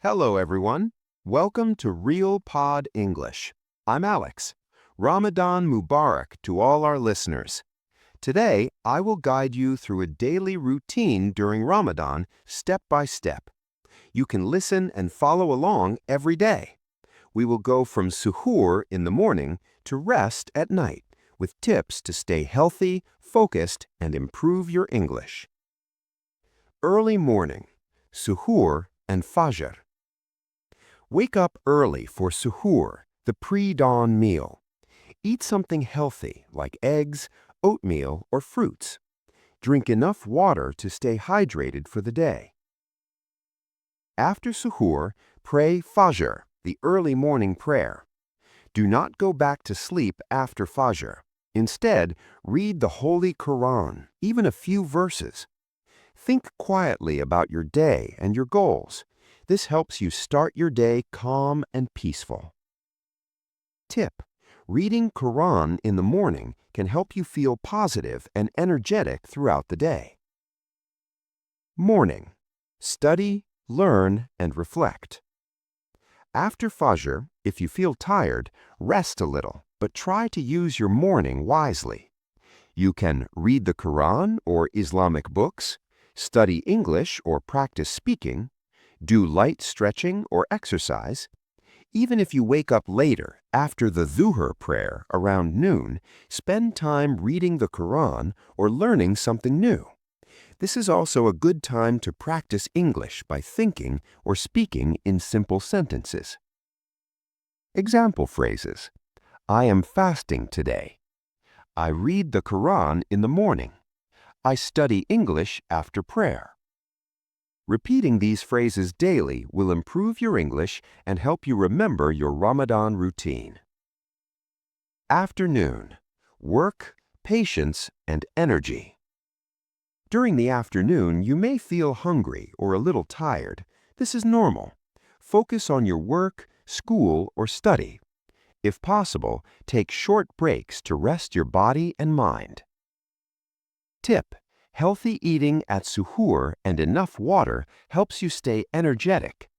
Hello, everyone. Welcome to Real Pod English. I'm Alex. Ramadan Mubarak to all our listeners. Today, I will guide you through a daily routine during Ramadan, step by step. You can listen and follow along every day. We will go from suhoor in the morning to rest at night, with tips to stay healthy, focused, and improve your English. Early morning, suhoor and fajr. Wake up early for suhoor, the pre-dawn meal. Eat something healthy like eggs, oatmeal, or fruits. Drink enough water to stay hydrated for the day. After suhoor, pray fajr, the early morning prayer. Do not go back to sleep after fajr. Instead, read the Holy Quran, even a few verses. Think quietly about your day and your goals. This helps you start your day calm and peaceful. Tip: reading Quran in the morning can help you feel positive and energetic throughout the day. Morning: study, learn, and reflect. After Fajr, if you feel tired, rest a little, but try to use your morning wisely. You can read the Quran or Islamic books, study English or practice speaking, do light stretching or exercise. Even if you wake up later, after the Suhoor prayer around noon, spend time reading the Quran or learning something new. This is also a good time to practice English by thinking or speaking in simple sentences. Example phrases: I am fasting today. I read the Quran in the morning. I study English after prayer. Repeating these phrases daily will improve your English and help you remember your Ramadan routine. Afternoon: work, patience, and energy. During the afternoon, you may feel hungry or a little tired. This is normal. Focus on your work, school, or study. If possible, take short breaks to rest your body and mind. Tip: healthy eating at suhoor and enough water helps you stay energetic.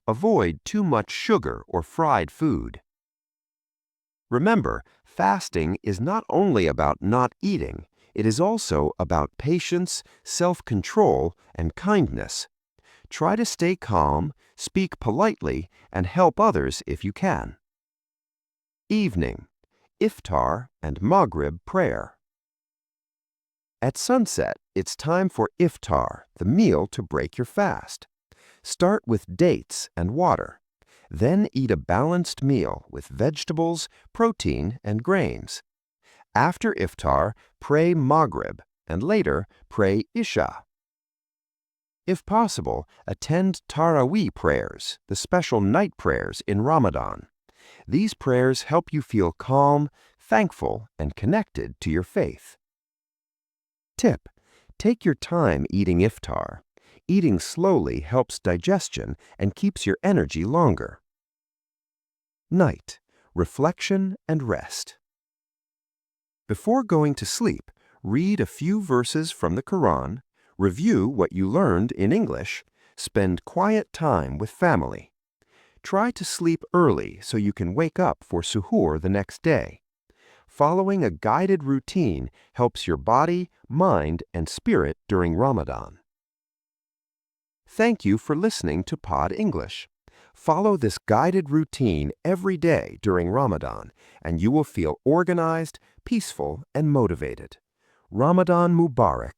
Avoid too much sugar or fried food. Remember, fasting is not only about not eating, it is also about patience, self-control, and kindness. Try to stay calm, speak politely, and help others if you can. Evening: iftar and Maghrib prayer. At sunset, it's time for iftar, the meal to break your fast. Start with dates and water. Then eat a balanced meal with vegetables, protein, and grains. After iftar, pray Maghrib, and later pray Isha. If possible, attend Taraweeh prayers, the special night prayers in Ramadan. These prayers help you feel calm, thankful, and connected to your faith. Tip: take your time eating iftar. Eating slowly helps digestion and keeps your energy longer. Night: reflection and rest. Before going to sleep, read a few verses from the Quran, review what you learned in English, spend quiet time with family. Try to sleep early so you can wake up for suhoor the next day. Following a guided routine helps your body, mind, and spirit during Ramadan. Thank you for listening to Pod English. Follow this guided routine every day during Ramadan, and you will feel organized, peaceful, and motivated. Ramadan Mubarak